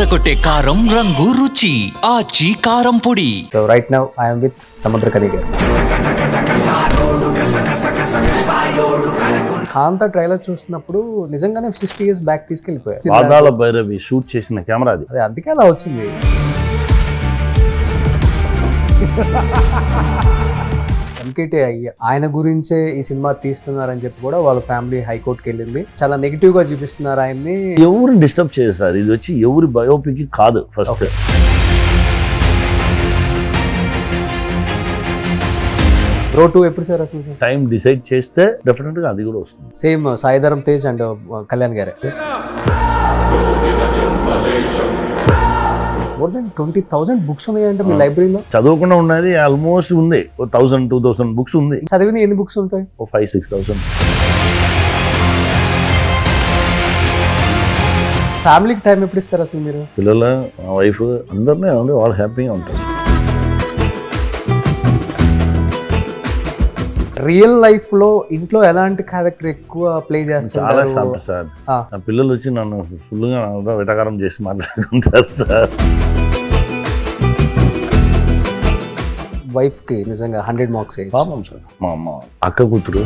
అదరకొట్టే కారం రంగు రుచి ఆచి కారం పొడి. So right now I am with Samudrakani garu. Kaantha trailer చూస్తున్నప్పుడు నిజంగానే 60 years బ్యాక్ తీసుకెళ్ళిపోయారు. పాదాల భైరవి షూట్ చేసిన కెమెరా అది. అదే అందుకే అలా వచ్చింది. ఎంకేటీ ఆయన గురించే ఈ సినిమా తీస్తున్నారని చెప్పి కూడా వాళ్ళ ఫ్యామిలీ హైకోర్టుకి వెళ్ళింది. చాలా నెగిటివ్ గా చూపిస్తున్నారు ఆయన్ని. ఎవరు డిస్టర్బ్ చేశారు? ఇది వచ్చి ఎవరి బయోపిక్ కాదు. ఫస్ట్ బ్రో 2 ఎప్పుడు సార్ అసలు? టైం డిసైడ్ చేస్తే డెఫినెట్ గా అది కూడా వస్తుంది. సేమ్ సాయిధరం తేజ్ అండ్ కళ్యాణ్ గారే. మోర్ దెన్ 20,000 బుక్స్ ఉన్నాయంటే మీ లైబ్రరీలో. చదవకుండా ఉన్నది ఆల్మోస్ట్ ఉంది 1,000-2,000 బుక్స్ ఉంది. చదివిన ఎన్ని బుక్స్ ఉంటాయి? 5,000-6,000. ఫ్యామిలీకి టైం ఎప్పుడు ఇస్తారు అసలు మీరు? పిల్లల వైఫ్ అందరినీ వాళ్ళు హ్యాపీగా ఉంటారు. రియల్ లైఫ్ లో ఇంట్లో ఎలాంటి క్యారెక్టర్ ఎక్కువ ప్లే చేస్తారు? చాలా సార్ నా పిల్లలు వచ్చి నన్ను ఫుల్గా వెటకారం చేసి మాట్లాడుకుంటారు సార్. వైఫ్ కి నిజంగా 100 మార్క్స్. పాపం సార్ మా అమ్మ అక్క కూతురు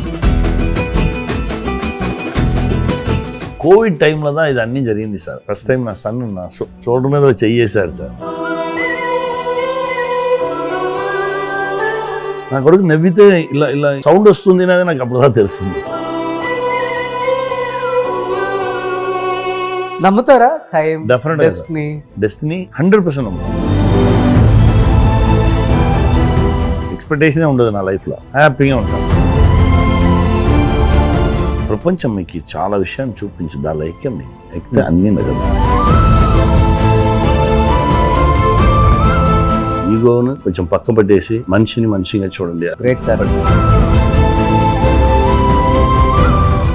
కోవిడ్ టైంలో దా ఇది అన్నీ జరిగింది సార్. ఫస్ట్ టైం నా సన్ నా షోల్డర్ మీద చెయ్యేశారు సార్. నా కొడుకు నవ్వితే ఇలా ఇలా సౌండ్ వస్తుంది అనేది నాకు అప్పుడు తెలిసింది. నమ్ముతారా? టైం డెస్టినీ 100% నమ్ముతాను. ఎక్స్పెక్టేషనే ఉండదు నా లైఫ్లో. హ్యాపీగా ఉంటాను. ప్రపంచం మీకు చాలా విషయాన్ని చూపించింది. ఆ లైక్యం ఎక్కితే అన్నీ నిజం. ఈగోను కొంచెం పక్క పట్టేసి మనిషిని మనిషిగా చూడండి. Great sir.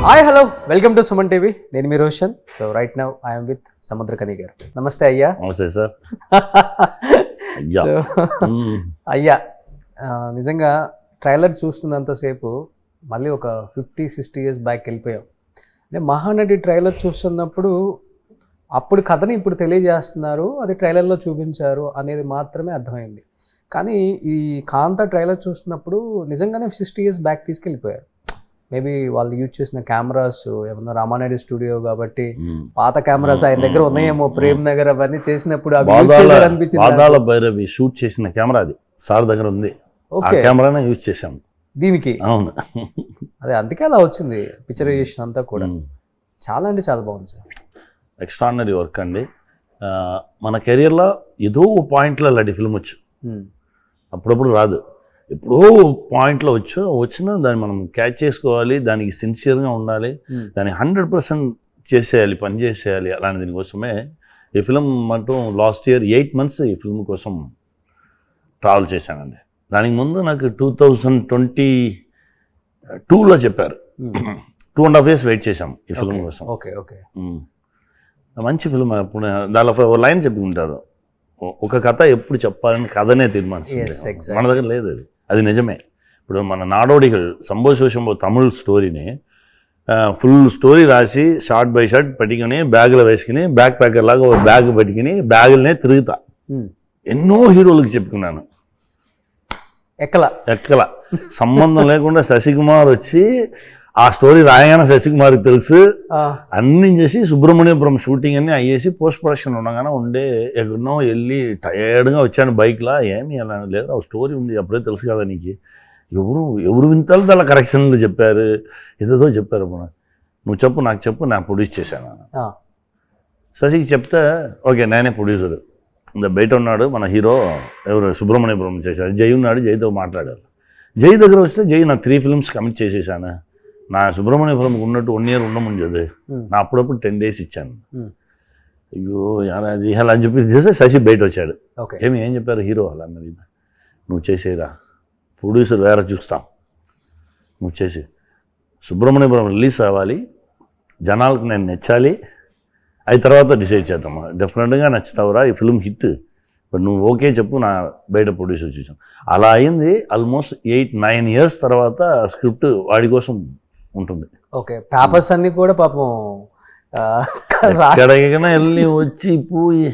Hi hello, welcome to Suman TV. నేను మీ Roshan. So right now I'm with Samuthirakani garu. నమస్తే అయ్యా. నమస్తే సార్. అయ్యా నిజంగా ట్రైలర్ చూస్తున్నంతసేపు మళ్ళీ ఒక 50-60 years బ్యాక్ వెళ్ళిపోయాం. అంటే మహానటి ట్రైలర్ చూస్తున్నప్పుడు అప్పుడు కథని ఇప్పుడు తెలియజేస్తున్నారు, అది ట్రైలర్లో చూపించారు అనేది మాత్రమే అర్థమైంది. కానీ ఈ కాంతా ట్రైలర్ చూస్తున్నప్పుడు నిజంగానే 60 years బ్యాక్ తీసుకెళ్ళిపోయారు. మేబీ వాళ్ళు యూజ్ చేసిన కెమెరాస్ ఏమన్నా రామానాయుడు స్టూడియో కాబట్టి పాత కెమెరాస్ ఆయన దగ్గర ఉన్నాయేమో, ప్రేమ్ నగర్ అవన్నీ చేసినప్పుడు అవి యూజ్ చేశారు అనిపించింది. పాదాల భైరవి షూట్ చేసిన కెమెరా అది సార్ దగ్గర ఉంది. ఆ కెమెరానే యూజ్ చేశాము దీనికి. అవును, అదే అందుకే అలా వచ్చింది పిక్చరైజేషన్ అంతా కూడా. చాలా అంటే చాలా బాగుంది సార్. ఎక్స్ట్రాడినరీ వర్క్ అండి. మన కెరియర్లో ఏదో పాయింట్లో అలాంటి ఫిల్మ్ వచ్చు. అప్పుడప్పుడు రాదు, ఎప్పుడో పాయింట్లో వచ్చినా దాన్ని మనం క్యాచ్ చేసుకోవాలి, దానికి సిన్సియర్గా ఉండాలి, దాన్ని 100% చేసేయాలి, పని చేసేయాలి. అలాంటి దీనికోసమే ఈ ఫిల్మ్ అంటూ లాస్ట్ ఇయర్ 8 months ఈ ఫిల్మ్ కోసం ట్రావెల్ చేశానండి. దానికి ముందు నాకు 2022లో చెప్పారు. 2.5 years వెయిట్ చేశాం ఈ ఫిల్మ్ కోసం. Okay okay. మంచి ఫిల్మ్. అప్పుడు దానిలో లైన్ చెప్పుకుంటారు, ఒక కథ ఎప్పుడు చెప్పాలని కథనే తీర్మానిస్తుంది. మన దగ్గర లేదు అది, అది నిజమే. ఇప్పుడు మన నాడోడిகள் సంభో శోషంభో తమిళ్ స్టోరీని ఫుల్ స్టోరీ రాసి షార్ట్ బై షార్ట్ పట్టుకుని బ్యాగులో వేసుకుని బ్యాక్ ప్యాకర్ లాగా ఒక బ్యాగ్ పట్టుకుని బ్యాగులనే తిరుగుతా. ఎన్నో హీరోలకు చెప్పుకున్నాను, ఎక్కల సంబంధం లేకుండా శశికుమార్ వచ్చి ఆ స్టోరీ రాయగానే శశికుమార్కి తెలుసు, అన్నీ చేసి సుబ్రహ్మణ్యపురం షూటింగ్ అన్నీ అయ్యేసి పోస్ట్ ప్రొడక్షన్ ఉండగానే ఉండే ఎక్కడనో వెళ్ళి టయర్డ్గా వచ్చాను బైక్లా. ఏమి అలా లేదు, ఆ స్టోరీ ఉంది అప్పుడే తెలుసు కదా నీకు. ఎవరు వింటారు అలా కరెక్షన్లు చెప్పారు, ఏదేదో చెప్పారు. నువ్వు చెప్పు, నాకు చెప్పు, నేను ప్రొడ్యూస్ చేశాను. శశికి చెప్తే ఓకే నేనే ప్రొడ్యూసర్, బయట ఉన్నాడు మన హీరో ఎవరు సుబ్రహ్మణ్యపురం చేశారు, జై ఉన్నాడు, జైతో మాట్లాడారు. జై దగ్గర వస్తే జై నా 3 films కమిట్ చేసేసాను, నా సుబ్రహ్మణ్యపురం ఉన్నట్టు 1 year ఉండమని చదివి నా అప్పుడప్పుడు 10 days ఇచ్చాను. అయ్యో అది అలా అని చెప్పి చేస్తే శశి బయట వచ్చాడు. ఏం చెప్పారు హీరో? అలా మరి నువ్వు చేసేరా, ప్రొడ్యూసర్ వేరే చూస్తాం, నువ్వు చేసి సుబ్రహ్మణ్యపురం రిలీజ్ అవ్వాలి, జనాలకు నేను నచ్చాలి, అది తర్వాత డిసైడ్ చేద్దాం. డెఫినెట్గా నచ్చుతావురా, ఈ ఫిల్మ్ హిట్, బట్ నువ్వు ఓకే చెప్పు, నా బయట ప్రొడ్యూసర్ చూసాం. అలా అయింది. ఆల్మోస్ట్ 8-9 years తర్వాత స్క్రిప్ట్ వాడి కోసం ఉంటుంది. ఓకే, పేపర్స్ అన్ని కూడా పాపం ఎక్కడికైనా వెళ్ళి వచ్చి పోయి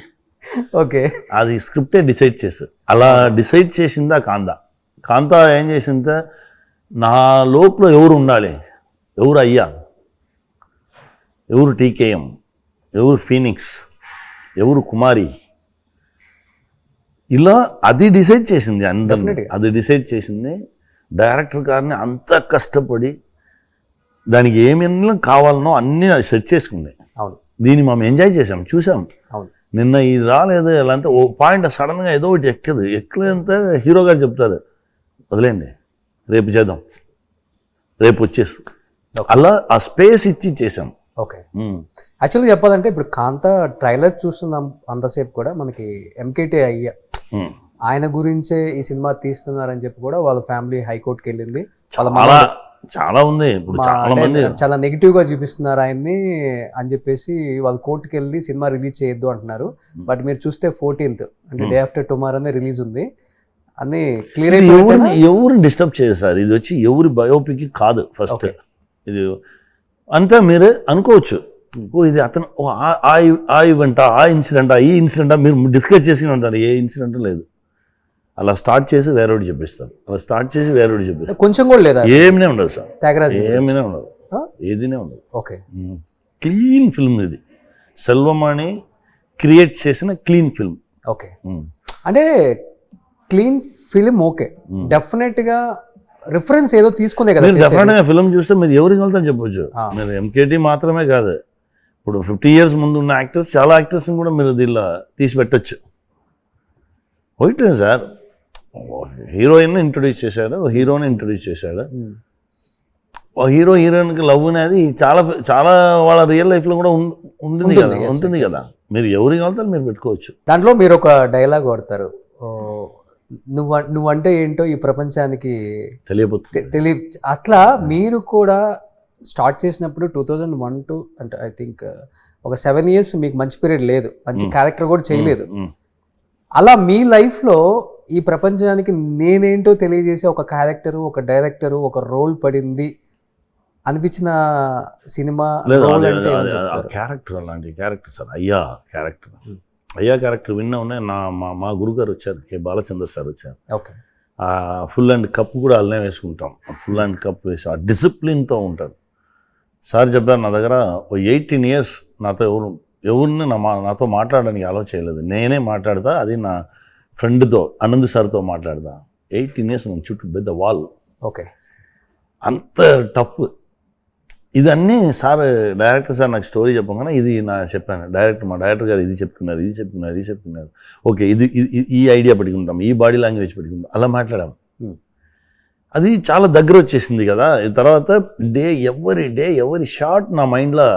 ఓకే. అది స్క్రిప్టే డిసైడ్ చేశారు. అలా డిసైడ్ చేసిందా కాంత ఏం చేసిందా, నా లోపల ఎవరు ఉండాలి, ఎవరు అయ్యా, ఎవరు టీకేఎం, ఎవరు ఫీనిక్స్, ఎవరు కుమారి, ఇలా అది డిసైడ్ చేసింది అందరినీ. అది డిసైడ్ చేసింది డైరెక్టర్ గారిని అంత కష్టపడి దానికి ఏమేమి కావాలనో అన్నీ అది సెట్ చేసుకుంది. అవును. దీన్ని మనం ఎంజాయ్ చేసాం, చూసాం. అవును. నిన్న ఇది రాలేదు ఎలా అంటే ఓ పాయింట్ సడన్గా ఏదో ఒకటి ఎక్కలేదంటే హీరో గారు చెప్తారు, వదిలేండి రేపు చేద్దాం, రేపు వచ్చేసి అలా ఆ స్పేస్ ఇచ్చి చేసాం. ఓకే. యాక్చువల్గా చెప్పాలంటే ఇప్పుడు కాంత ట్రైలర్ చూస్తున్నాం అంతసేపు కూడా మనకి ఎంకేటీ అయ్యా ఆయన గురించే ఈ సినిమా తీస్తున్నారని చెప్పి కూడా వాళ్ళ ఫ్యామిలీ హైకోర్టుకి వెళ్ళింది. చాలా ఉంది ఇప్పుడు, చాలా మంది చాలా నెగిటివ్ గా చూపిస్తున్నారు ఆయన్ని అని చెప్పేసి వాళ్ళు కోర్టుకి వెళ్ళి సినిమా రిలీజ్ చేయొద్దు అంటున్నారు. బట్ మీరు చూస్తే 14th అంటే డే ఆఫ్టర్ టుమారోనే రిలీజ్ ఉంది అన్ని క్లియర్. ఎవరిని డిస్టర్బ్ చేశారు, ఇది వచ్చి ఎవరి బయోపిక్ కాదు. ఫస్ట్ ఇది అంతా మీరే అనుకోవచ్చు, ఓ ఇది అతను ఆ ఈవెంటా, ఆ ఇన్సిడెంటా, ఈ ఇన్సిడెంటా మీరు డిస్కస్ చేసి ఉంటారు. ఏ ఇన్సిడెంట్ లేదు, అలా స్టార్ట్ చేసి వేరేవాడు చెప్పిస్తారు, అలా స్టార్ట్ చేసి వేరేవాడు చెప్పిస్తారు. కొంచెం కూడా లేదా, ఏమినే ఉండదు సార్, త్యాగరాజ్ ఏమైనా ఉండదు, ఏదినే ఉండదు. ఓకే. క్లీన్ ఫిల్మ్ ఇది, సెల్వమణి క్రియేట్ చేసిన క్లీన్ ఫిల్మ్. ఓకే. అంటే క్లీన్ ఫిల్మ్. ఓకే. డెఫినెట్ గా రిఫరెన్స్ ఏదో తీసుకునే కదా. డెఫినెట్ గా ఫిల్మ్ చూస్తే మీరు ఎవరికి వెళ్తారని చెప్పొచ్చు. మీరు ఎంకేటీ మాత్రమే కాదు, ఇప్పుడు 50 years ముందు ఉన్న యాక్టర్స్, చాలా యాక్టర్స్ని కూడా మీరు దీనిలో తీసి పెట్టచ్చు. ఒకటే సార్, హీరోయిన్ ఇంట్రొడ్యూస్ చేశాడు, హీరోని ఇంట్రొడ్యూస్ చేశాడు. హీరో హీరోయిన్కి లవ్ అనేది చాలా చాలా వాళ్ళ రియల్ లైఫ్లో కూడా ఉంటుంది కదా. మీరు ఎవరికి వెళ్తారు మీరు పెట్టుకోవచ్చు. దాంట్లో మీరు ఒక డైలాగ్ వాడతారు, నువ్వంటే ఏంటో ఈ ప్రపంచానికి తెలియ. అట్లా మీరు కూడా స్టార్ట్ చేసినప్పుడు 2001 to అంటే ఐ థింక్ ఒక 7 years మీకు మంచి పీరియడ్ లేదు, మంచి క్యారెక్టర్ కూడా చేయలేదు. అలా మీ లైఫ్లో ఈ ప్రపంచానికి నేనేంటో తెలియజేసే ఒక క్యారెక్టరు, ఒక డైరెక్టరు, ఒక రోల్ పడింది అనిపించిన సినిమా క్యారెక్టర్? అలాంటి క్యారెక్టర్ సార్ అయ్యా క్యారెక్టర్ విన్నా ఉన్నాయి. మా గురుగారు వచ్చారు, కే బాలచంద్ర సార్ వచ్చారు. ఓకే. ఫుల్ అండ్ కప్ కూడా అలానే వేసుకుంటాం, ఫుల్ అండ్ కప్ వేసి ఆ డిసిప్లిన్తో ఉంటారు. సార్ చెప్పారు, నా దగ్గర 18 years నాతో ఎవరిని నాతో మాట్లాడడానికి అలౌ చేయలేదు, నేనే మాట్లాడతా, అది నా ఫ్రెండ్తో ఆనంద్ సార్తో మాట్లాడతా. 18 years నేను చుట్టూ పెద్ద వాల్. ఓకే. అంత టఫ్ ఇదన్నీ సార్ డైరెక్టర్ సార్ నాకు స్టోరీ చెప్పగానే ఇది చెప్పాను, మా డైరెక్టర్ గారు ఇది చెప్పుకున్నారు. ఓకే, ఇది ఈ ఐడియా పెట్టుకుంటాం, ఈ బాడీ లాంగ్వేజ్ పెట్టుకుంటాం, అలా మాట్లాడాము. అది చాలా దగ్గర వచ్చేసింది కదా. తర్వాత ఎవరి షార్ట్ నా మైండ్లో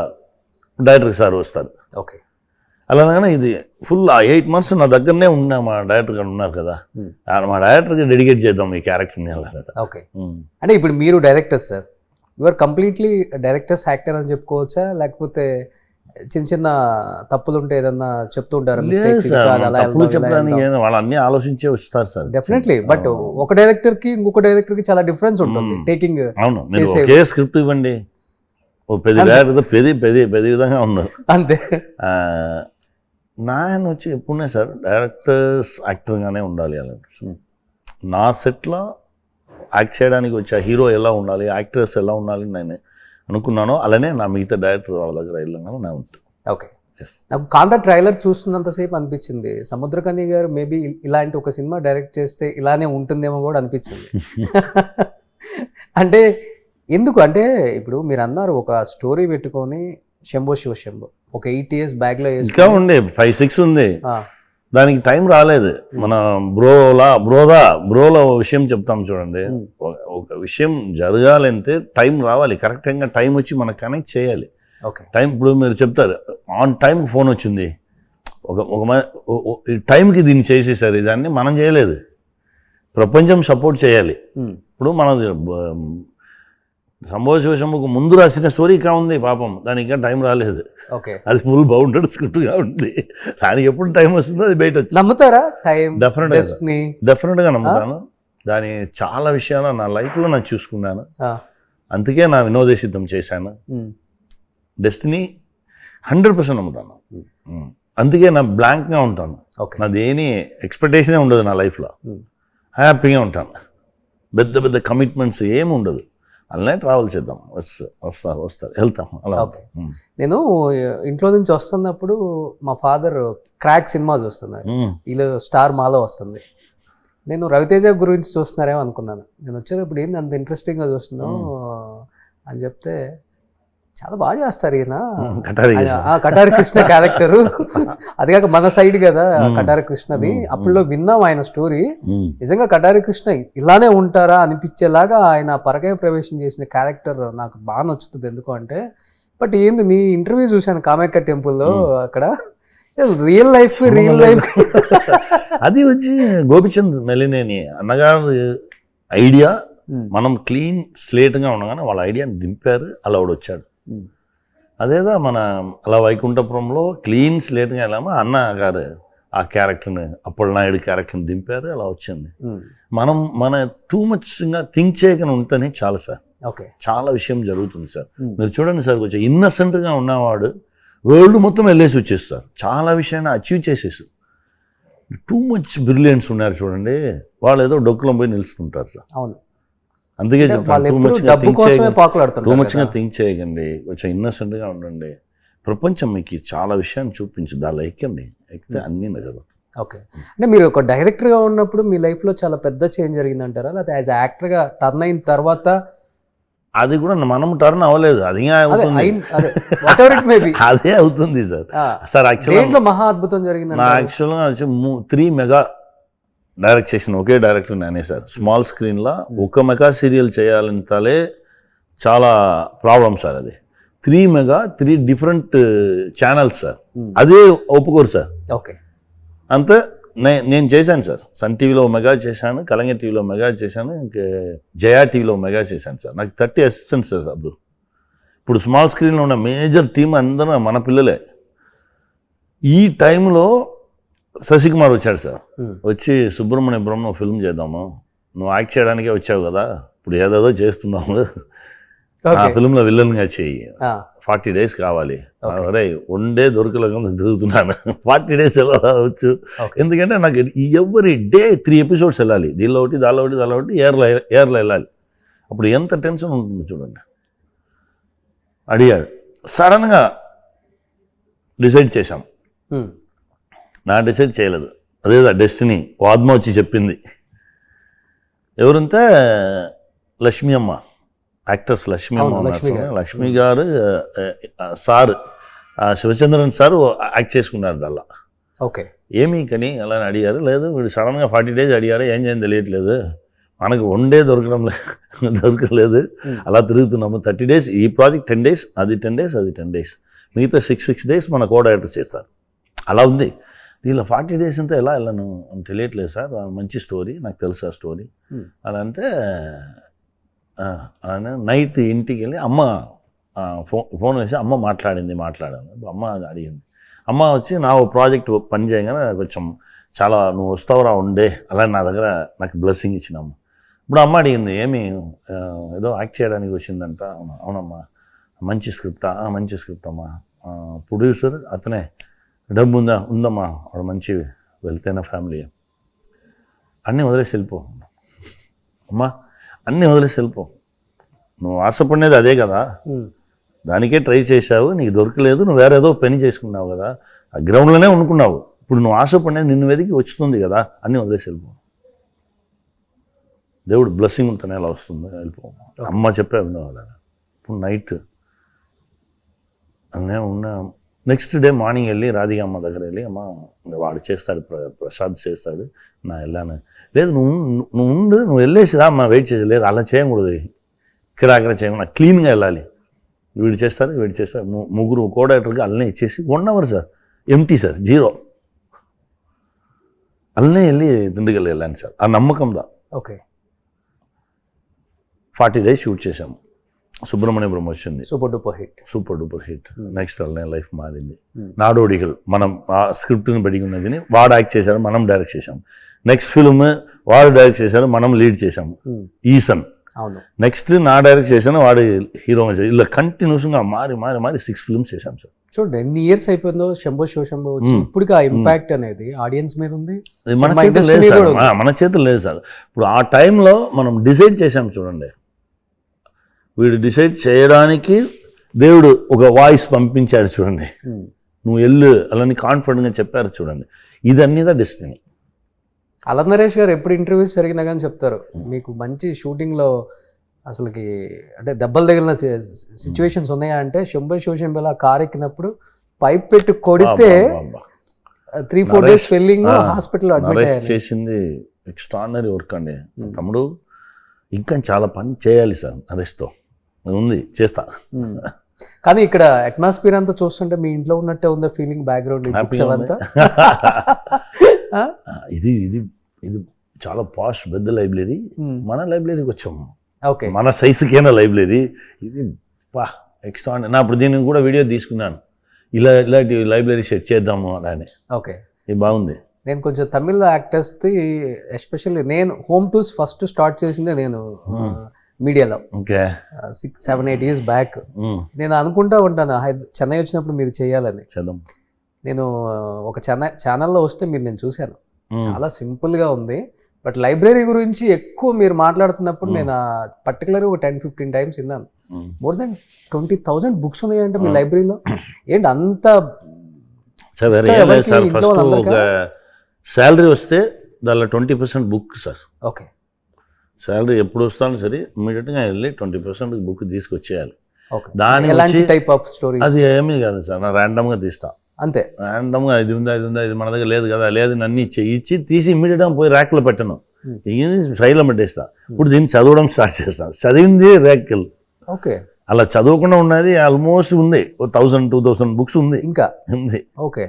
డైరెక్టర్ సార్ వస్తారు. ఓకే. అలానే ఇది ఫుల్ 8 months నా దగ్గరనే ఉన్నా, మా డైరెక్టర్ గారు ఉన్నారు కదా, మా డైరెక్టర్కి డెడికేట్ చేద్దాం ఈ క్యారెక్టర్ని అలా. ఓకే. అంటే ఇప్పుడు మీరు director sir, your completely directors actor అని చెప్పుకోవచ్చా, లేకపోతే చిన్న చిన్న తప్పులు ఉంటే ఏదన్నా చెప్తూ ఉంటారు? వాళ్ళు అన్ని ఆలోచించే వస్తారు సార్. డెఫినెట్లీ. బట్ ఒక డైరెక్టర్ కి ఇంకొక డైరెక్టర్ కి చాలా డిఫరెన్స్ ఉంటుంది టేకింగ్. అవును, ఒకే స్క్రిప్ట్ ఇవ్వండి, పెద్ద డైరెక్టర్ పెద్ద విధంగా ఉన్నారు అంతే. నాయన వచ్చి ఎప్పుడునే సార్ డైరెక్టర్స్ యాక్టర్గానే ఉండాలి అలా. నా సెట్లో యాక్ట్ చేయడానికి వచ్చే హీరో ఎలా ఉండాలి, యాక్టర్స్ ఎలా ఉండాలి నేను అనుకున్నానో అలానే నా మిగతా డైరెక్టర్ వాళ్ళ దగ్గర వెళ్ళగానే నా ఉంటుంది. ఓకే. నాకు కాంతా ట్రైలర్ చూస్తున్నంతసేపు అనిపించింది, సముద్రకని గారు మేబీ ఇలాంటి ఒక సినిమా డైరెక్ట్ చేస్తే ఇలానే ఉంటుందేమో కూడా అనిపించింది. అంటే ఎందుకు అంటే ఇప్పుడు మీరు అన్నారు ఒక స్టోరీ పెట్టుకొని శంభో శివ శంభో ఒక 8 years బ్యాక్లో ఇంకా ఉండే 5-6 ఉంది, దానికి టైం రాలేదు. మన బ్రోలో విషయం చెప్తాం చూడండి, ఒక విషయం జరగాలంటే టైం రావాలి, కరెక్ట్గా టైం వచ్చి మనకు కనెక్ట్ చేయాలి. టైం ఇప్పుడు మీరు చెప్తారు ఆన్ టైంకి ఫోన్ వచ్చింది, ఒక టైంకి దీన్ని చేసేసారు, దాన్ని మనం చేయలేదు, ప్రపంచం సపోర్ట్ చేయాలి. ఇప్పుడు మనం శంభో శివశంభుకు ముందు రాసిన స్టోరీ ఇంకా ఉంది పాపం, దానికి ఇంకా టైం రాలేదు. అది ఫుల్ బౌండెడ్ స్క్రిప్ట్గా ఉంది, దానికి ఎప్పుడు టైం వస్తుందో అది బయట వచ్చి నమ్ముతారా? డెఫినెట్గా నమ్ముతాను. దాని చాలా విషయాలు నా లైఫ్లో నేను చూసుకున్నాను, అందుకే నా వినోదసిద్ధం చేశాను. డెస్టినీ 100% నమ్ముతాను. అందుకే నా బ్లాంక్గా ఉంటాను. ఓకే. నాది ఏమీ ఎక్స్పెక్టేషనే ఉండదు నా లైఫ్లో. హ్యాపీగా ఉంటాను. పెద్ద పెద్ద కమిట్మెంట్స్ ఏమి ఉండదు. అలానే ట్రావెల్ చేద్దాం, వస్తారు వెళ్తాం అలా. ఓకే. నేను ఇంట్లో నుంచి వస్తున్నప్పుడు మా ఫాదర్ క్రాక్ సినిమా చూస్తున్నారు. వీళ్ళు స్టార్ మాలో వస్తుంది. నేను రవితేజ గురించి చూస్తున్నారేమో అనుకున్నాను. నేను వచ్చేటప్పుడు ఏంది అంత ఇంట్రెస్టింగ్గా చూస్తున్నావు అని చెప్తే, చాలా బాగా చేస్తారు ఈయన, కటారి కృష్ణ క్యారెక్టరు. అది కాక మన సైడ్ కదా కటారి కృష్ణది. అప్పుడులో విన్నాం ఆయన స్టోరీ. నిజంగా కటారి కృష్ణ ఇలానే ఉంటారా అనిపించేలాగా ఆయన పరకాయ ప్రవేశం చేసిన క్యారెక్టర్ నాకు బాగా నచ్చుతుంది. ఎందుకు అంటే, బట్ ఏంది నీ ఇంటర్వ్యూ చూశాను కామాఖ్య టెంపుల్లో, అక్కడ రియల్ లైఫ్ అది వచ్చి గోపిచంద్ మెలినేని అన్నగారు ఐడియా. మనం క్లీన్ స్లేట్గా ఉండగానే వాళ్ళ ఐడియాని దింపారు, అలా వచ్చాడు. అదేదా మన అలా వైకుంఠపురంలో క్లీన్ స్లేట్గా వెళ్ళామో అన్నగారు ఆ క్యారెక్టర్ని, అప్పలనాయుడు క్యారెక్టర్ని దింపారు, అలా వచ్చింది. మన టూ మచ్గా థింక్ చేయకుండా ఉంటేనే చాలు సార్. ఓకే. చాలా విషయం జరుగుతుంది సార్. మీరు చూడండి సార్, కొంచెం ఇన్నసెంట్గా ఉన్నవాడు వరల్డ్ మొత్తం వెళ్ళేసి వచ్చేస్తారు, చాలా విషయాన్ని అచీవ్ చేసేసి. టూ మచ్ బ్రిలియన్స్ ఉన్నారు చూడండి, వాళ్ళు ఏదో డొక్కులో పోయి నిలుచుకుంటారు సార్. అవును. అందుకే చెప్తాను, టూ మచ్గా థింక్ చేయకండి, కొంచెం ఇన్నసెంట్గా ఉండండి. ప్రపంచం మీకు చాలా విషయాన్ని చూపించి దానిలో ఎక్కండి, ఎక్కితే అన్నీ జరుగుతాయి. ఓకే. అంటే మీరు ఒక డైరెక్టర్గా ఉన్నప్పుడు మీ లైఫ్లో చాలా పెద్ద చేంజ్ జరిగిందంటారా, లేకపోతే యాజ్ యాక్టర్గా టర్న్ అయిన తర్వాత? అది కూడా మనం టర్న్ అవ్వలేదు, అది అదే అవుతుంది సార్. సార్ యాక్చువల్గా మహా అద్భుతం జరిగింది. యాక్చువల్గా 3 మెగా డైరెక్ట్ చేసిన ఒకే డైరెక్టర్ నేనే సార్. స్మాల్ స్క్రీన్లో ఒక మెగా సీరియల్ చేయాలంటే చాలా ప్రాబ్లం సార్. అది 3 మెగా 3 డిఫరెంట్ ఛానల్స్ సార్. అదే ఒప్పుకోరు సార్. ఓకే. అంతే నేను చేశాను సార్. సన్ టీవీలో మెగా చేశాను, కలంగ టీవీలో మెగా చేశాను, ఇంకా జయా టీవీలో మెగా చేశాను సార్. నాకు 30 అసిస్టెంట్స్ సార్ అప్పుడు. ఇప్పుడు స్మాల్ స్క్రీన్లో ఉన్న మేజర్ టీమ్ అందరూ మన పిల్లలే. ఈ టైంలో శశికుమార్ వచ్చాడు సార్. వచ్చి సుబ్రహ్మణ్యపురం ఫిల్మ్ చేద్దాము, నువ్వు యాక్ట్ చేయడానికే వచ్చావు కదా, ఇప్పుడు ఏదేదో చేస్తున్నాము, ఆ ఫిల్మ్లో విలన్గా చేయి, 40 days కావాలి. అరే వన్-డే దొరకలేకుండా తిరుగుతున్నాను, 40 days ఎలా రావచ్చు? ఎందుకంటే నాకు ఎవ్రీ డే 3 episodes వెళ్ళాలి, దీనిలో ఒకటి దానిలో ఒకటి దానిలో ఒకటి, ఏర్లో వెళ్ళాలి. అప్పుడు ఎంత టెన్షన్ ఉంటుంది చూడండి. అడిగాడు, సడన్గా డిసైడ్ చేశాం. నా డిసైడ్ చేయలేదు, అదేదా డెస్టినీ. వాద్మ వచ్చి చెప్పింది. ఎవరంటే లక్ష్మీ అమ్మ, యాక్టర్స్ లక్ష్మీ అమ్మ, లక్ష్మి గారు సార్, శివచంద్రన్ సార్ యాక్ట్ చేసుకున్నారు దానిలో. ఓకే. ఏమీ కానీ అలా అడిగారు. లేదు వీడు సడన్గా 40 days అడిగారు, ఏం చేయని తెలియట్లేదు, మనకు వన్-డే దొరకలేదు, అలా తిరుగుతున్నాము. 30 days ఈ ప్రాజెక్ట్, 10 days అది 10 days అది 10 days, మిగతా 6 days మన కో డైరెక్టర్ చేస్తారు. అలా ఉంది. దీనిలో 40 days అంతా ఎలా వెళ్ళను అని తెలియట్లేదు సార్, మంచి స్టోరీ, నాకు తెలుసు ఆ స్టోరీ. అలా అంటే నైట్ ఇంటికి వెళ్ళి అమ్మ ఫోన్ వేసి అమ్మ మాట్లాడాను. అమ్మ అడిగింది. అమ్మ వచ్చి నా ప్రాజెక్ట్ పని చేయగానే కొంచెం చాలా నువ్వు వస్తావురా ఉండే, అలా నా దగ్గర నాకు బ్లెస్సింగ్ ఇచ్చినాము. ఇప్పుడు అమ్మ అడిగింది, ఏమి ఏదో యాక్ట్ చేయడానికి వచ్చిందంట. అవునమ్మా, మంచి స్క్రిప్టా? మంచి స్క్రిప్ట్ అమ్మా. ప్రొడ్యూసర్ అతనే, డబ్బు ఉందమ్మా, వాడు మంచి వెళ్తేనా ఫ్యామిలీ, అన్నీ వదిలేసి వెళ్ళిపో అమ్మా, అన్నీ వదిలేసి వెళ్ళిపో. నువ్వు ఆశపడినది అదే కదా, దానికే ట్రై చేశావు, నీకు దొరకలేదు, నువ్వు వేరే ఏదో పని చేసుకున్నావు కదా, ఆ గ్రౌండ్లోనే అనుకున్నావు, ఇప్పుడు నువ్వు ఆశపడినది నిన్ను వెతికి వస్తుంది కదా, అన్నీ వదిలేసి వెళ్ళిపో. దేవుడు బ్లెస్సింగ్ ఉంటేనే ఎలా వస్తుంది, వెళ్ళిపో. అమ్మ చెప్పే విన్నవాళ్ళ. ఇప్పుడు నైట్ అనే ఉన్న నెక్స్ట్ డే మార్నింగ్ వెళ్ళి రాధిక అమ్మ దగ్గర వెళ్ళి, అమ్మ వాడు చేస్తాడు, ప్రసాద్ చేస్తాడు, నా వెళ్ళాను. లేదు నువ్వు ఉండు, నువ్వు వెళ్ళేసిరా అమ్మ, వెయిట్ చేసి. లేదు అలా చేయకూడదు, అక్కడ చేయకుండా క్లీన్గా వెళ్ళాలి. వీడు చేస్తారు 3 కో డైరెక్టర్గా అల్లనే ఇచ్చేసి 1 hour సార్, ఎంటీ సార్, 0. అల్లనే వెళ్ళి దిండుగల్ వెళ్ళాను సార్, ఆ నమ్మకందా. ఓకే. 40 days షూట్ చేశాము. సుబ్రహ్మణ్యపురం వచ్చింది, సూపర్ డూపర్ హిట్. నెక్స్ట్ అల్లనే లైఫ్ మారింది. నాడోడిగల్ మనం ఆ స్క్రిప్ట్ని బడిగి ఉన్నది, వాడు యాక్ట్ చేశాడు, మనం డైరెక్ట్ చేశాము. నెక్స్ట్ ఫిల్మ్ వాడు డైరెక్ట్ చేశాడు, మనం లీడ్ చేశాము, ఈసన్. నెక్స్ట్ నా డైరెక్ట్ చేశాను, వాడు హీరోగా చేశాడు. ఇలా కంటిన్యూస్గా మారి 6 films చేశాం సార్. చూడండి ఎన్ని ఇయర్స్ అయిపోయిందో శంభో శివశంభో వచ్చి ఇప్పటికి ఆ ఇంపాక్ట్ అనేది ఆడియన్స్ మీద ఉంది. ఇది మన సినిమా చేతులు industry లేదు మీద సార్, కూడా ఉంది. మన చేతులు లేదు సార్. ఇప్పుడు ఆ టైంలో మనం డిసైడ్ చేసాం చూడండి, వీడు డిసైడ్ చేయడానికి దేవుడు ఒక వాయిస్ పంపించాడు చూడండి, నువ్వు వెళ్ళు అలాని కాన్ఫిడెంట్గా చెప్పారు చూడండి, ఇదన్నీదా డెస్టినీ. అలా నరేష్ గారు ఎప్పుడు ఇంటర్వ్యూస్ జరిగినా కానీ చెప్తారు, మీకు మంచి షూటింగ్లో అసలుకి అంటే దెబ్బలు తగిలిన సిచ్యువేషన్స్ ఉన్నాయా అంటే శంభో శివశంభోలో ఆ కార్ ఎక్కినప్పుడు పైప్ పెట్టి కొడితే 3-4 డేస్ ఫెల్లింగ్ హాస్పిటల్లో అడ్మిట్ నరేష్ అయ్యారు. చేసింది ఎక్స్ట్రాడినరీ వర్క్ అండి. తమ్ముడు ఇంకా చాలా పని చేయాలి సార్ నరేష్తో, ఉంది చేస్తా. కానీ ఇక్కడ అట్మాస్ఫియర్ అంతా చూస్తుంటే మీ ఇంట్లో ఉన్నట్టే ఉందా ఫీలింగ్ బ్యాక్గ్రౌండ్ బుక్స్ అవంతా? ఇది ఇది ఇది చాలా పాష్ పెద్ద లైబ్రరీ. మన లైబ్రరీకి వచ్చాము, ఓకే మన సైజుకైనా లైబ్రరీ ఇది. పా ఎక్స్ట్రాడినరీ. నా ఇప్పుడు దీనికి కూడా వీడియో తీసుకున్నాను, ఇలాంటి లైబ్రరీ సెట్ చేద్దాము అని. ఓకే ఇది బాగుంది. నేను కొంచెం తమిళ యాక్టర్స్ది ఎస్పెషల్లీ నేను హోమ్ టూర్స్ ఫస్ట్ స్టార్ట్ చేసిందే నేను మీడియాలో ఓకే 6-7-8 years బ్యాక్. నేను అనుకుంటా ఉంటాను చెన్నై వచ్చినప్పుడు మీరు చేయాలని. చేద్దాం. నేను ఒక ఛానల్లో వస్తే మీరు నేను చూశాను, చాలా సింపుల్గా ఉంది. బట్ లైబ్రరీ గురించి ఎక్కువ మీరు మాట్లాడుతున్నప్పుడు నేను పర్టికులర్గా ఒక 10-15 times విన్నాను. మోర్ దెన్ 20,000 బుక్స్ ఉన్నాయంటే మీ లైబ్రరీలో. ఏంటి అంత సార్? ఫస్ట్ ఒక శాలరీ వస్తే దానిలో 20% బుక్ సార్. ఓకే శాలరీ ఎప్పుడు వస్తాను సరే ఇమీడియట్గా వెళ్ళి 20% బుక్ తీసుకొచ్చేయాలి. ఓకే దాని ఎలాంటి టైప్ ఆఫ్ స్టోరీస్? అది ఏమీ కాదు సార్, నా ర్యాండమ్గా తీస్తా అంతే. ర్యాండమ్గా ఇది ఉందా ఇది మన దగ్గర లేదు కదా, లేదు అన్ని ఇచ్చి తీసి ఇమీడియట్గా పోయి ర్యాక్లో పెట్టను, సైడ్లో పెట్టేస్తా. ఇప్పుడు దీన్ని చదవడం స్టార్ట్ చేస్తాను. చదివింది ర్యాక్లు. ఓకే అలా చదవకుండా ఉన్నది ఆల్మోస్ట్ ఉంది 1000-2000 బుక్స్ ఉంది ఇంకా ఉంది. ఓకే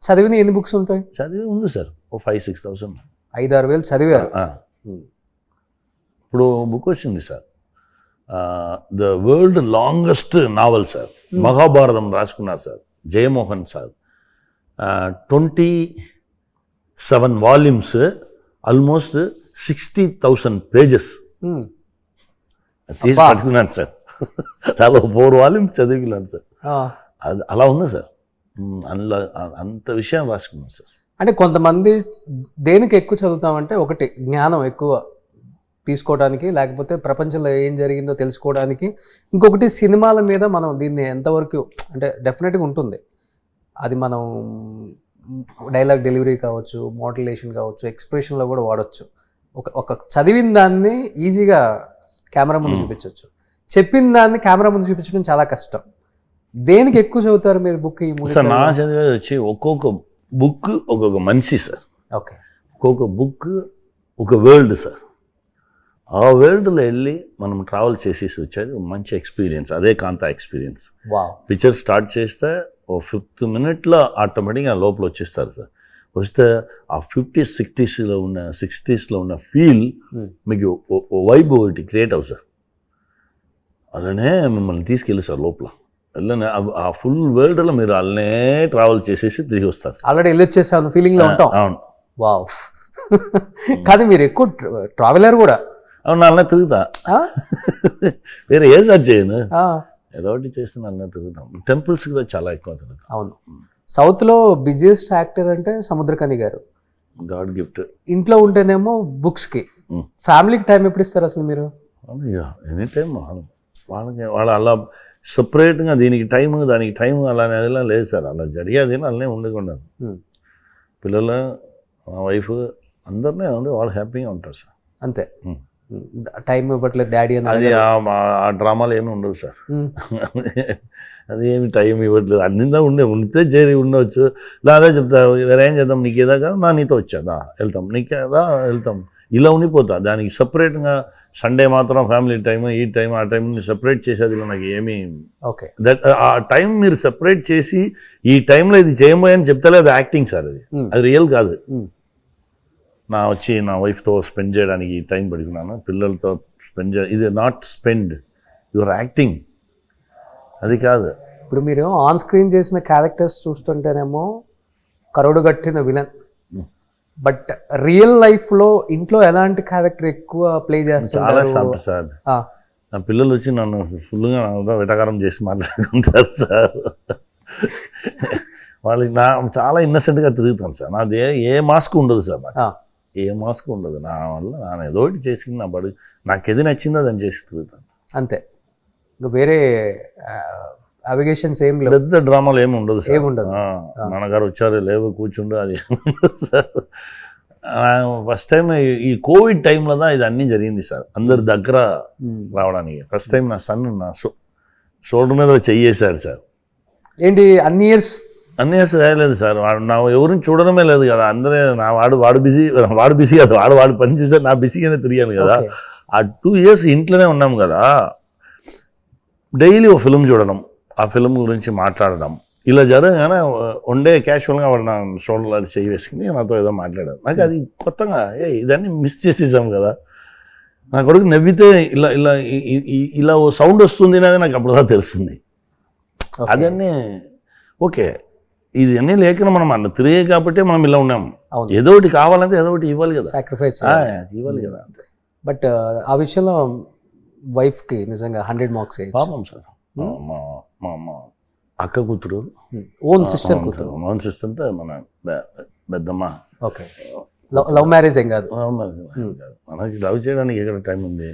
చదివిన ఎన్ని బుక్స్ ఉంటాయి? చదివి ఉంది సార్ 5,000-6,000. 5-6 వేలు చదివారు. ఇప్పుడు బుక్ వచ్చింది sir, the world longest novel sir, Mahabharatam రాసుకున్నారు sir Jayamohan sir. 27 volumes, almost 60,000 pages తీసి పట్టుకున్నాను సార్. చాలా 4 volumes చదివినాను సార్. అది అలా ఉంది సార్, అందులో అంత విషయం రాసుకున్నాను సార్. అంటే కొంతమంది దేనికి ఎక్కువ చదువుతామంటే ఒకటి జ్ఞానం ఎక్కువ తీసుకోవడానికి, లేకపోతే ప్రపంచంలో ఏం జరిగిందో తెలుసుకోవడానికి, ఇంకొకటి సినిమాల మీద మనం దీన్ని ఎంతవరకు అంటే డెఫినెట్గా ఉంటుంది. అది మనం డైలాగ్ డెలివరీ కావచ్చు, మోడ్యులేషన్ కావచ్చు, ఎక్స్ప్రెషన్లో కూడా వాడచ్చు. ఒక చదివిన దాన్ని ఈజీగా కెమెరా ముందు చూపించవచ్చు, చెప్పిన దాన్ని కెమెరా ముందు చూపించడం చాలా కష్టం. దేనికి ఎక్కువ చదువుతారు మీరు బుక్? ఈ సార్ నా చదివేది వచ్చి ఒక్కొక్క బుక్ ఒక్కొక్క మనిషి సార్. ఓకే ఒక్కొక్క బుక్ ఒక వరల్డ్ సార్. ఆ వరల్డ్లో వెళ్ళి మనం ట్రావెల్ చేసేసి వచ్చేది మంచి ఎక్స్పీరియన్స్. అదే కాంతా ఎక్స్పీరియన్స్. పిక్చర్ స్టార్ట్ చేస్తే ఓ 5th minute ఆటోమేటిక్గా లోపల వచ్చేస్తారు సార్. వస్తే ఆ 50s 60s ఉన్న ఫీల్ మీకు వైబ్ ఒకటి క్రియేట్ అవుతుంది సార్. అలానే మిమ్మల్ని తీసుకెళ్ళి సార్ లోపల వెళ్ళనే ఆ ఫుల్ వరల్డ్లో మీరు అలానే ట్రావెల్ చేసేసి తిరిగి వస్తారు. ఆల్రెడీ వెళ్ళి వచ్చేసాను ఫీలింగ్లో ఉంటాం. అవును. వావ్. కానీ మీరు ఎక్కువ ట్రావెలర్ కూడా? అవును, అలానే తిరుగుతా. వేరే ఏ సార్ చేయను, ఏదో ఒకటి చేస్తే అలానే తిరుగుతాం. టెంపుల్స్ కూడా చాలా ఎక్కువ తిరుగుతాం. అవును. సౌత్లో బిజియెస్ట్ యాక్టర్ అంటే సముద్రకని గారు, గాడ్ గిఫ్ట్. ఇంట్లో ఉంటేనేమో బుక్స్కి. ఫ్యామిలీకి టైం ఎప్పుడు ఇస్తారు అసలు మీరు? ఎనీ టైం వాళ్ళ అలా సపరేట్గా దీనికి టైం దానికి టైం అలానే అదిలా లేదు సార్. అలా జరిగేది అలానే ఉండకుండా పిల్లలు మా వైఫ్ అందరినీ ఉంది, వాళ్ళు హ్యాపీగా ఉంటారు సార్. అంతే, టైం ఇవ్వట్లేదు డాడీ అని. అది ఆ డ్రామాలు ఏమి ఉండవు సార్. అది ఏమి టైం ఇవ్వట్లేదు అన్నిందా ఉంటే చేరి ఉండవచ్చు. లేదా చెప్తా వేరే ఏం చేద్దాం, నీకు ఏదాకా నా నీతో వచ్చాదా వెళ్తాం, నీకేదా వెళ్తాం, ఇలా ఉండిపోతా. దానికి సపరేట్గా సండే మాత్రం ఫ్యామిలీ టైం, ఈ టైం ఆ టైంని సపరేట్ చేసేది నాకు ఏమీ. ఓకే దట్ ఆ టైం మీరు సపరేట్ చేసి ఈ టైంలో ఇది చేయబోయని చెప్తలే, అది యాక్టింగ్ సార్. అది రియల్ కాదు. నా వైఫ్తో స్పెండ్ చేయడానికి టైం పడుకున్నాను, పిల్లలతో స్పెండ్ ఇది నాట్ స్పెండ్, యువర్ యాక్టింగ్, అది కాదు. ఇప్పుడు మీరు ఆన్ స్క్రీన్ చేసిన క్యారెక్టర్స్ చూస్తుంటేనేమో కరోడు గట్టిన విలన్, బట్ రియల్ లైఫ్లో ఇంట్లో ఎలాంటి క్యారెక్టర్ ఎక్కువ ప్లే చేస్తారు? చాలా సార్. నా పిల్లలు వచ్చి నన్ను ఫుల్గా వెటకారం చేసి మాట్లాడుకుంటారు సార్. వాళ్ళకి చాలా ఇన్నసెంట్గా తిరుగుతాను సార్. నాది ఏ మాస్క్ ఉండదు సార్, నాకు ఏ మాస్క్ ఉండదు. నా వల్ల నేను ఏదో ఒకటి చేసి నా బడి నాకు ఏది నచ్చిందో దాన్ని చేసి తిరుగుతాను అంతే. ఇంకా వేరే అవిగేషన్స్ ఏం లేవు, పెద్ద డ్రామాలు ఏమి ఉండదు సార్. ఏముండదు. నాన్నగారు వచ్చారు లేవు కూర్చుండు అది సార్. ఫస్ట్ టైం ఈ కోవిడ్ టైంలో ఇది అన్నీ జరిగింది సార్, అందరి దగ్గర రావడానికి. ఫస్ట్ టైం నా సన్ నా షోల్డర్ మీద చెయ్యేశారు సార్. ఏంటి అన్ని ఇయర్స్ వేయలేదు సార్, వాడు నా ఎవరిని చూడడమే లేదు కదా. అందరే వాడు బిజీ కదా, వాడు పని చేశారు, నా బిజీగానే తిరిగాను కదా. ఆ 2 years ఇంట్లోనే ఉన్నాం కదా, డైలీ ఓ ఫిల్మ్ చూడడం, ఆ ఫిల్మ్ గురించి మాట్లాడడం, ఇలా జరగగానే వన్డే క్యాషువల్గా వాడు నా షోల్డర్ చేయి వేసుకుని నాతో ఏదో మాట్లాడారు. నాకు అది కొత్తగా ఇదన్నీ మిస్ చేసేసాం కదా. నా కొడుకు నవ్వితే ఇలా ఇలా ఇలా ఓ సౌండ్ వస్తుంది అనేది నాకు అప్పుడుదా తెలుస్తుంది. అదన్నీ ఓకే, ఇది అన్నీ లేకుండా మనం అన్న తిరిగే కాబట్టి మనం ఇలా ఉన్నాం. ఏదో ఒకటి కావాలంటే ఏదో ఒకటి ఇవ్వాలి కదా, సాక్రిఫైస్ ఇవ్వాలి కదా. బట్ ఆ విషయంలో వైఫ్కి నిజంగా 100 మార్క్స్ పాపం సార్. మా అక్క కూతురు, ఓన్ సిస్టర్ కూతురు, ఓన్ సిస్టర్ అంటే మన పెద్దమ్మ. ఓకే, లవ్ మ్యారేజ్ ఏం కాదు. మనకి లవ్ చేయడానికి ఎక్కడ టైం ఉంది.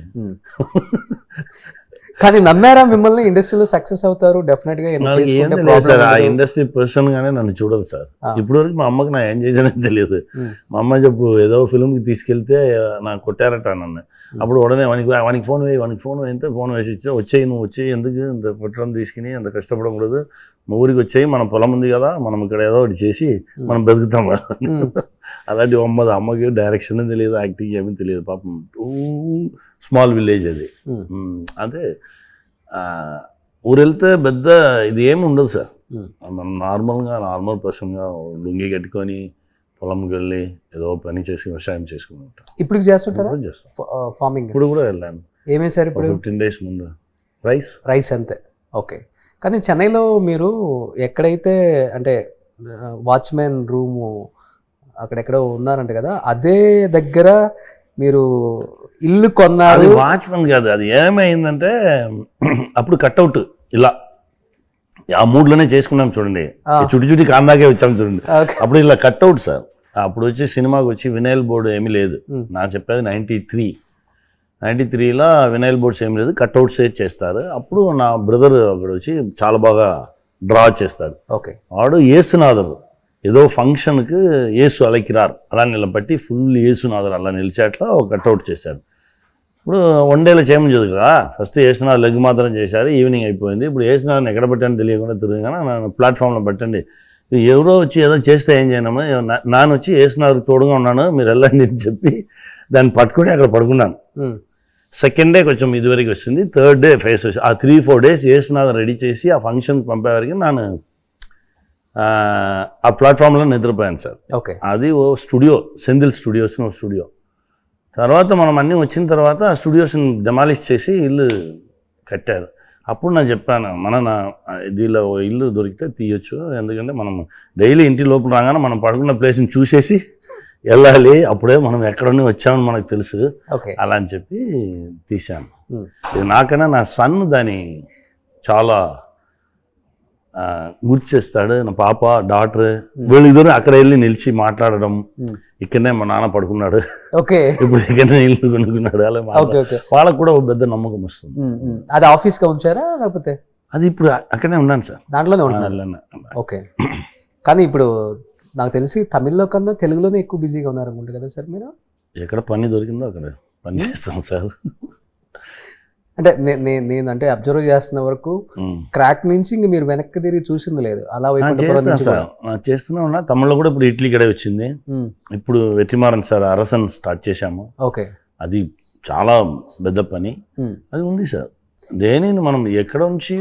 కానీ నమ్మారా మిమ్మల్ని ఇండస్ట్రీలో సక్సెస్ అవుతారు డెఫినెట్ గా? సార్ ఆ ఇండస్ట్రీ పర్సన్ గానే నన్ను చూడదు సార్. ఇప్పుడు వరకు మా అమ్మకి నా ఏం చేశానని తెలియదు. మా అమ్మ చెప్పు ఏదో ఫిల్మ్కి తీసుకెళ్తే నాకు కొట్టారట నన్ను. అప్పుడు ఉడనే వానికి ఫోన్ వేయితే ఫోన్ వేసి ఇచ్చా, వచ్చేయి నువ్వు వచ్చేయి, ఎందుకు ఇంత కొట్టడం తీసుకుని అంత కష్టపడకూడదు, మా ఊరికి వచ్చేయి, మన పొలం ఉంది కదా, మనం ఇక్కడ ఏదో ఒకటి చేసి మనం బతుకుతాం కదా. అలాంటి అమ్మకి డైరెక్షన్ తెలియదు, యాక్టింగ్ ఏమీ తెలియదు పాపం. స్మాల్ విలేజ్ అది. అదే ఊరు వెళ్తే పెద్ద ఇది ఏమి ఉండదు సార్. మనం నార్మల్ పర్సన్గా లుంగి కట్టుకొని పొలంకి వెళ్ళి ఏదో పని చేసి వ్యవసాయం చేసుకుని ఉంటాం. ఇప్పుడు చేస్తుంటారా? ఫార్మింగ్ ఇప్పుడు కూడా వెళ్ళాను. ఏమేమి సార్ ఇప్పుడు? 15 days ముందు రైస్ అంతే. ఓకే, కానీ చెన్నైలో మీరు ఎక్కడైతే అంటే వాచ్మెన్ రూము అక్కడెక్కడో ఉన్నారంట కదా, అదే దగ్గర మీరు ఇల్లు కొన్నారు. వాచ్మెన్ కాదు, అది ఏమైందంటే అప్పుడు కట్అవుట్ ఇలా ఆ మూడ్లోనే చేసుకున్నాం చూడండి, చుట్టి కాందాకే వచ్చాము చూడండి. అప్పుడు ఇలా కట్అవుట్ సార్. అప్పుడు వచ్చి సినిమాకి వచ్చి వినైల్ బోర్డు ఏమీ లేదు. నాకు చెప్పేది 93లో వినైల్ బోర్డ్స్ ఏమి లేదు, కట్అవుట్స్ చేస్తారు. అప్పుడు నా బ్రదర్ అక్కడ వచ్చి చాలా బాగా డ్రా చేస్తాడు. ఓకే, వాడు ఏసునాథర్ ఏదో ఫంక్షన్కి ఏసు అలకిరార్ అలా నిలబట్టి ఫుల్ ఏసునాథర్ అలా నిలిచేట్లా ఒక కట్అవుట్ చేశాడు. ఇప్పుడు 1 dayలో చేయమని చదువు కదా, ఫస్ట్ ఏసునాథ్ లెగ్ మాత్రం చేశారు, ఈవినింగ్ అయిపోయింది. ఇప్పుడు ఏసునాథ్ని ఎక్కడ పెట్టాను తెలియకుండా తిరగగానే నన్ను ప్లాట్ఫామ్లో పెట్టండి, ఎవరో వచ్చి ఏదో చేస్తే ఏం చేయనమ్మా, నాన్న వచ్చి ఏసునాథ్ తోడుగా ఉన్నాను మీరు వెళ్ళండి అని చెప్పి దాన్ని పట్టుకుని అక్కడ పడుకున్నాను. 2nd day కొంచెం ఇదివరకు వచ్చింది, 3rd day ఫేస్ వచ్చి ఆ 3-4 days ఏసునాథ్ రెడీ చేసి ఆ ఫంక్షన్కి పంపేవారికి నేను ఆ ప్లాట్ఫామ్లో నిద్రపోయాను సార్. ఓకే, అది ఓ స్టూడియో, సెంధిల్ స్టూడియోస్ ఓ స్టూడియో. తర్వాత మనం అన్నీ వచ్చిన తర్వాత ఆ స్టూడియోస్ని డెమాలిష్ చేసి ఇల్లు కట్టారు. అప్పుడు నేను చెప్పాను, దీనిలో ఇల్లు దొరికితే తీయొచ్చు, ఎందుకంటే మనం డైలీ ఇంటి లోపల రాగానే మనం పడుకున్న ప్లేస్ని చూసేసి వెళ్ళాలి, అప్పుడే మనం ఎక్కడనే వచ్చామని మనకు తెలుసు అలా అని చెప్పి తీశాను. ఇది నాకన్నా నా సన్ దాన్ని చాలా గుర్తు చేస్తాడు. నా పాప డాటర్ వీళ్ళిద్దరు అక్కడ వెళ్ళి నిలిచి మాట్లాడడం, ఇక్కడనే మా నాన్న పడుకున్నాడు, ఇప్పుడు ఇక్కడనే ఇల్లు కొనుక్కున్నాడు, అలా వాళ్ళకు కూడా ఒక పెద్ద నమ్మకం వస్తుంది. అది ఆఫీస్గా ఉంచారా లేకపోతే? అది ఇప్పుడు అక్కడనే ఉన్నాను సార్, దాంట్లోనే ఉన్నాను. ఓకే, కానీ ఇప్పుడు నాకు తెలిసి తమిళ్లో కన్నా తెలుగులోనే ఎక్కువ బిజీగా ఉన్నారు అనుకుంటా కదా సార్ మీరు? ఎక్కడ పని దొరికిందో అక్కడ పని చేస్తాం సార్. అంటే నేను అంటే అబ్జర్వ్ చేస్తున్న వరకు క్రాక్ నుంచి ఇంక మీరు వెనక్కి తిరిగి చూసింది లేదు. అలా చేస్తూనే ఉన్నా. తమిళ్లో కూడా ఇప్పుడు ఇడ్లీ కడే వచ్చింది. ఇప్పుడు వెట్టిమారన్ సార్ అరసన్ స్టార్ట్ చేశాము. ఓకే, అది చాలా పెద్ద పని అది ఉంది సార్. దేనిని మనం ఎక్కడ నుంచి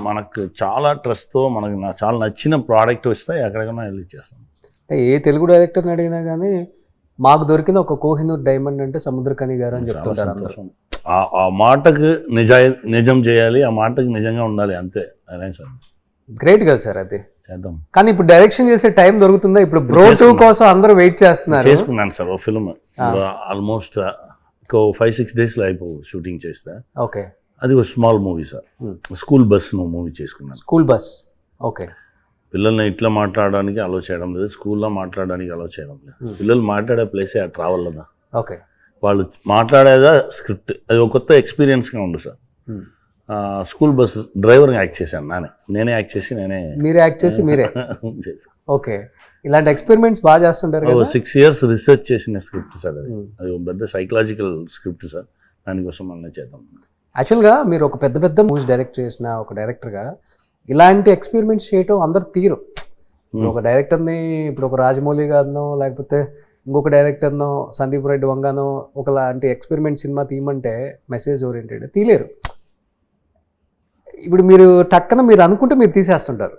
మనకు చాలా ట్రస్ట్తో మనకు చాలా నచ్చిన ప్రోడక్ట్ వస్తే ఎక్కడికైనా వెళ్ళి చేస్తాం. ఏ తెలుగు డైరెక్టర్ని అడిగినా కానీ మాకు దొరికిన ఒక కోహినూర్ డైమండ్ అంటే సముద్రకని గారు అని చెప్తుంటారు అందరూ. ఆ మాటకు నిజం చేయాలి, ఆ మాటకు నిజంగా ఉండాలి, అంతే. అదే సార్, గ్రేట్ కదా సార్ అది. చేద్దాం. కానీ ఇప్పుడు డైరెక్షన్ చేసే టైం దొరుకుతుందా? ఇప్పుడు బ్రో 2 కోసం అందరూ వెయిట్ చేస్తున్నారు. చేసుకున్నాను సార్ ఓ ఫిల్మ్, ఆల్మోస్ట్ 5-6 daysలో అయిపోయి షూటింగ్ చేస్తే. ఓకే, అది ఒక small movie sir, school bus movie చేసుకున్నాను. School bus. ఓకే, పిల్లల్ని ఇట్లా మాట్లాడడానికి అలో చేయడం లేదు, స్కూల్లో మాట్లాడడానికి అలో చేయడం లేదు. పిల్లలు మాట్లాడే ప్లేసే ఆ ట్రావెల్లోదా. ఓకే. వాళ్ళు మాట్లాడేదా స్క్రిప్ట్, అది ఒక కొత్త ఎక్స్పీరియన్స్గా ఉంది సార్. స్కూల్ బస్ డ్రైవర్గా యాక్ట్ చేశాను, నేనే యాక్ట్ చేసి మీరే యాక్ట్ చేసి మీరే ఓకే. ఇలాంటి ఎక్స్పెరిమెంట్స్ బాగా చేస్తుంటారు కదా. 6 years రీసెర్చ్ చేసిన స్క్రిప్ట్ సార్ అది. అది పెద్ద సైకలాజికల్ స్క్రిప్ట్ సార్, దానికోసం మనం చేద్దాం. యాక్చువల్గా మీరు ఒక పెద్ద పెద్ద మూవీస్ డైరెక్ట్ చేసిన ఒక డైరెక్టర్గా ఇలాంటి ఎక్స్పెరిమెంట్స్ చేయటం అందరు తీరు. ఒక డైరెక్టర్ని ఇప్పుడు ఒక రాజమౌళి గారినో లేకపోతే ఇంకొక డైరెక్టర్నో సందీప్ రెడ్డి వంగానో ఒకలాంటి ఎక్స్పెరిమెంట్ సినిమా తీయమంటే మెసేజ్ ఓరియంటెడ్ తీయలేరు. ఇప్పుడు మీరు టక్కన మీరు అనుకుంటే మీరు తీసేస్తుంటారు.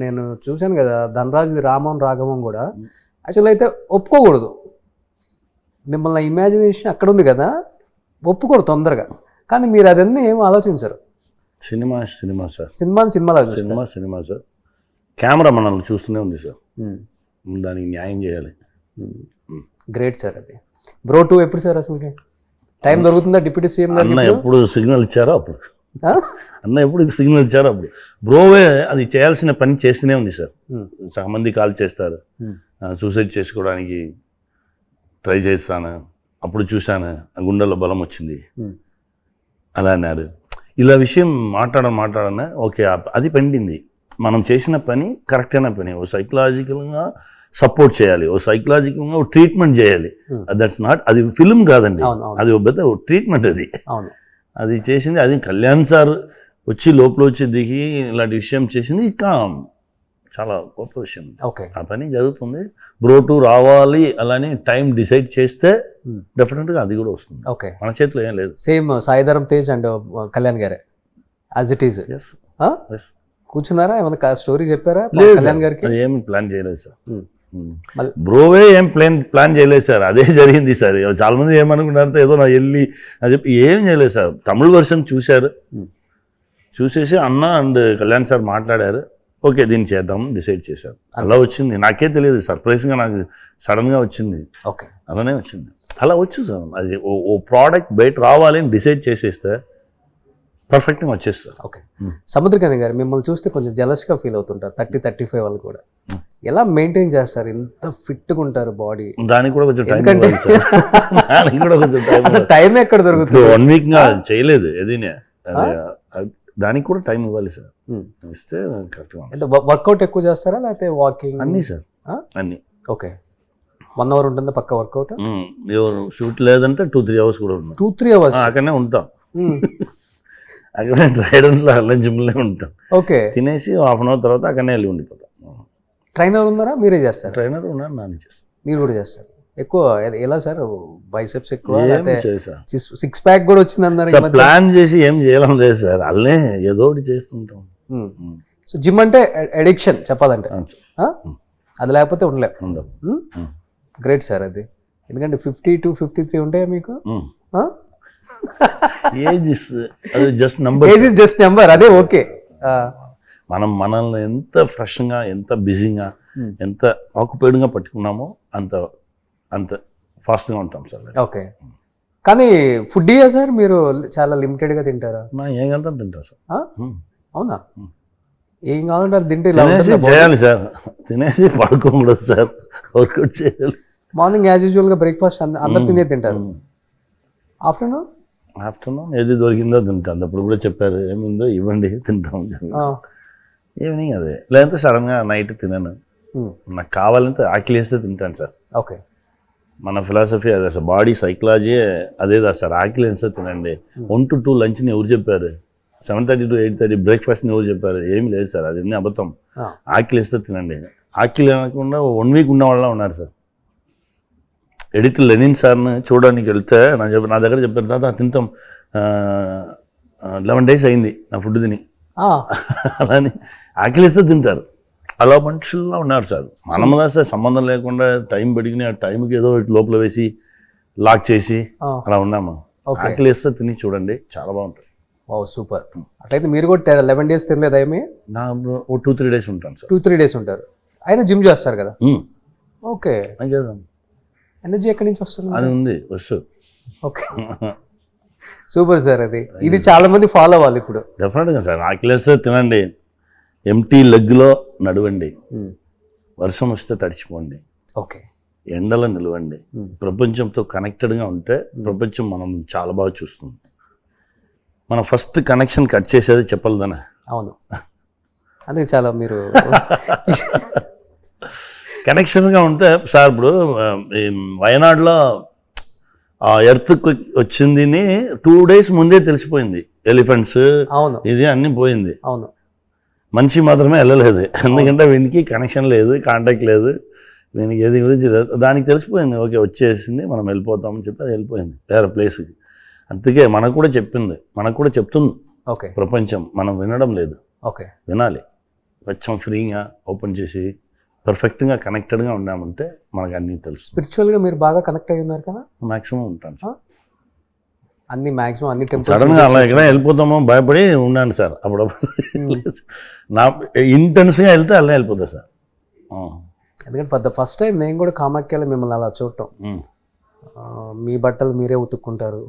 నేను చూశాను కదా ధనరాజ్ది రామం రాఘవం కూడా యాక్చువల్ అయితే ఒప్పుకోకూడదు. మిమ్మల్ని ఇమాజినేషన్ అక్కడ ఉంది కదా, ఒప్పుకోరు తొందరగా. కానీ మీరు అదన్నీ ఏం ఆలోచించరు. Cinema sir, cinema sir. Camera మనల్ని చూస్తూనే ఉంది సార్, దానికి న్యాయం చేయాలి. Great sir. అది బ్రో 2 ఎప్పుడు సార్ అసలుకి టైం దొరుకుతుందా? డిప్యూటీ సీఎం అన్న ఎప్పుడు సిగ్నల్ ఇచ్చారో అప్పుడు, బ్రోవే అది చేయాల్సిన పని చేస్తూనే ఉంది సార్. చాలా మంది కాల్ చేస్తారు, సూసైడ్ చేసుకోవడానికి ట్రై చేస్తాను, అప్పుడు చూశాను గుండెల్లో బలం వచ్చింది అలా అన్నారు. ఇలా విషయం మాట్లాడనా ఓకే, అది పండింది. మనం చేసిన పని కరెక్ట్ అయిన పని, ఓ సైకలాజికల్గా సపోర్ట్ చేయాలి, ఓ సైకలాజికల్గా ఓ ట్రీట్మెంట్ చేయాలి. దట్స్ నాట్, అది ఫిల్మ్ కాదండి, అది ఒక పెద్ద ట్రీట్మెంట్. అది చేసింది, అది కళ్యాణ్ సార్ వచ్చి లోపల వచ్చి దిగి ఇలాంటి విషయం చేసింది, ఇంకా చాలా గొప్ప విషయం. ఓకే, ఆ పని జరుగుతుంది. బ్రో 2 రావాలి అలానే టైం డిసైడ్ చేస్తే డెఫినెట్గా అది కూడా వస్తుంది. ఓకే, మన చేతిలో ఏం లేదు. సేమ్ సాయిధరం తేజ్ అండ్ కళ్యాణ్ గారే యాజ్ ఇట్ ఈజ్. కూర్చున్నారా, ఏమైనా స్టోరీ చెప్పారా కళ్యాణ్ గారికి? ఏమి ప్లాన్ చేయలేదు సార్, బ్రోవే ఏం ప్లాన్ చేయలేదు సార్, అదే జరిగింది సార్. చాలా మంది ఏమనుకున్నారంటే ఏదో నా వెళ్ళి అని చెప్పి ఏం చేయలేదు సార్. తమిళ వర్షన్ చూశారు, చూసేసి అన్న అండ్ కళ్యాణ్ సార్ మాట్లాడారు, ఓకే దీన్ని చేద్దాం డిసైడ్ చేశారు. అలా వచ్చింది, నాకే తెలియదు, సర్ప్రైజ్గా నాకు సడన్గా వచ్చింది. ఓకే, అలానే వచ్చింది, అలా వచ్చు సార్. అది ఓ ప్రోడక్ట్ బయట రావాలి అని డిసైడ్ చేసేస్తే పర్ఫెక్ట్గా వచ్చేస్తారు. ఓకే, సముద్రకాని గారు మిమ్మల్ని చూస్తే కొంచెం జెలస్గా ఫీల్ అవుతుంటారు. 30-35 వాళ్ళు కూడా ఎలా మెయింటైన్ చేస్తారు? ఎంత ఫిట్గా ఉంటారు బాడీ? దానికి కూడా కొంచెం టైం, అసలు టైం ఎక్కడ దొరుకుతుంది? 1 week చేయలేదు ఏదైనా, దానికి కూడా టైం ఇవ్వాలి సార్, ఇస్తే కరెక్ట్గా. వర్కౌట్ ఎక్కువ చేస్తారా లేకపోతే వాకింగ్? అన్నీ సార్, అన్నీ. ఓకే, 1 hour ఉంటుందా పక్క వర్కౌట్? ఎవరు షూట్ లేదంటే 2-3 hours కూడా ఉంటాం. 2-3 hours అక్కడనే ఉంటాం, అక్కడనే ట్రైడర్స్లో అలా జిమ్లోనే ఉంటాం. ఓకే, తినేసి 1/2 hour తర్వాత అక్కడనే వెళ్ళి ఉండిపోతాం. ట్రైనర్ ఉన్నారా? మీరే చేస్తారు? ట్రైనర్ ఉన్నారు, నాని చేస్తాను. మీరు కూడా చేస్తారు? ఎక్కువ ఎలా సార్, బైసెప్స్ ఎక్కువ, 6 pack కూడా వచ్చింది అన్నారు? ప్లాన్ చేసి ఏం చేయాలని లేదు సార్, అల్లే ఏదో ఒకటి చేస్తుంటాం. సో జిమ్ అంటే అడిక్షన్ చెప్పాలంటే, అది లేకపోతే ఉండలేం. గ్రేట్ సార్ అది. ఎందుకంటే 50-53 ఉంటాయా మీకు? Age is just number, age is just number. అదే ఓకే. మనం మనల్ని ఎంత ఫ్రెష్గా, ఎంత బిజీగా, ఎంత ఆక్యుపైడ్గా పట్టుకున్నామో అంత ఫాస్ట్గా ఉంటాం సార్. ఓకే, కానీ ఫుడ్ సార్ మీరు చాలా లిమిటెడ్గా తింటారా? ఏం కావాలంటే తింటాం సార్. అవునా? ఏం కావాలంటే అది తింటే చేయాలి సార్, తినేసి పడుకోకూడదు సార్, వర్కౌట్ చేయాలి. మార్నింగ్ యాజ్ యూజువల్గా బ్రేక్ఫాస్ట్ అందరు తినే తింటారు. ఆఫ్టర్నూన్ ఏది దొరికిందో తింటాం. అప్పుడు కూడా చెప్పారు ఏమిందో ఇవ్వండి తింటాం. ఈవినింగ్ అదే, లేదంటే సడన్గా నైట్ తినను. నాకు కావాలంటే ఆకలి వేస్తే తింటాను సార్. ఓకే, మన ఫిలాసఫీ అదే సార్, బాడీ సైకలాజీ అదే సార్. ఆకలి వేస్తే తినండి. 1 to 2 లంచ్ని ఎవరు చెప్పారు? 7:30 to 8:30 బ్రేక్ఫాస్ట్ని ఎవరు చెప్పారు? ఏమి లేదు సార్, అది అన్నీ అబద్ధం. ఆకలి వేస్తే తినండి. ఆకలి అనకుండా 1 week ఉన్న వాళ్ళ ఉన్నారు సార్. ఎడిటర్ లెనిన్ సార్ని చూడడానికి వెళ్తే నా దగ్గర చెప్పారు, దాదా తింటాం, 11 days అయింది నా ఫుడ్ తిని. అలానే ఆకలిస్తే తింటారు, అలా మనుషుల్లో ఉన్నారు సార్. మనము సార్ సంబంధం లేకుండా టైం పెడిగిన ఆ టైంకి ఏదో లోపల వేసి లాక్ చేసి అలా ఉన్నాము. ఆకలిస్తే తిని చూడండి, చాలా బాగుంటుంది. సూపర్. అట్లయితే మీరు కూడా 11 days తినలేదు ఏమి? నా 2-3 days ఉంటాను సార్. 2-3 days ఉంటారు, అయినా జిమ్ చేస్తారు కదా? ఓకే, చేద్దాం. ఎనర్జీ ఎక్కడి నుంచి వస్తుంది? అది ఉంది, వస్తు. Okay, super sir. ఇది చాలా మంది ఫాలో అవ్వాలి ఇప్పుడు. డెఫినెట్గా సార్, ఆకలిస్తే తినండి, ఎంటీ లెగ్లో నడవండి, వర్షం వస్తే తడిచిపోండి, ఓకే. ఎండలో నిలవండి, ప్రపంచంతో కనెక్టెడ్గా ఉంటే ప్రపంచం మనం చాలా బాగా చూస్తుంది. మన ఫస్ట్ కనెక్షన్ కట్ చేసేది చెప్పలేదనే. అవును, అందుకే చాలా మీరు కనెక్షన్గా ఉంటే సార్ ఇప్పుడు ఈ వయనాడులో ఆ ఎర్త్ వచ్చింది 2 days ముందే తెలిసిపోయింది. ఎలిఫెంట్స్ అవును ఇది అన్నీ పోయింది, అవును మనిషి మాత్రమే వెళ్ళలేదు. ఎందుకంటే వీనికి కనెక్షన్ లేదు, కాంటాక్ట్ లేదు, వీనికి ఏది గురించి లేదు. దానికి తెలిసిపోయింది, ఓకే వచ్చేసింది మనం వెళ్ళిపోతామని చెప్పి అది వెళ్ళిపోయింది వేరే ప్లేస్కి. అందుకే మనకు కూడా చెప్పింది, మనకు కూడా చెప్తుంది ఓకే ప్రపంచం, మనం వినడం లేదు. ఓకే వినాలి, కొంచెం ఫ్రీగా ఓపెన్ చేసి పర్ఫెక్ట్గా కనెక్టెడ్గా ఉన్నామంటే మనకు అన్నీ తెలుసు. స్పిరిచువల్గా మీరు బాగా కనెక్ట్ అయ్యి ఉన్నారు కదా, మ్యాక్సిమం ఉంటాను సార్. అన్ని మ్యాక్సిమం అన్ని టెంపుల్స్ సడన్గా అలా ఎక్కడ వెళ్ళిపోతామో భయపడి ఉన్నాను సార్. అప్పుడప్పుడు నా ఇంటెన్స్గా వెళ్తే అలా వెళ్ళిపోతా సార్. ఎందుకంటే ఫస్ట్ టైం నేను కూడా కామాఖ్యలో మిమ్మల్ని అలా చూడటం. మీ బట్టలు మీరే ఉతుక్కుంటారు,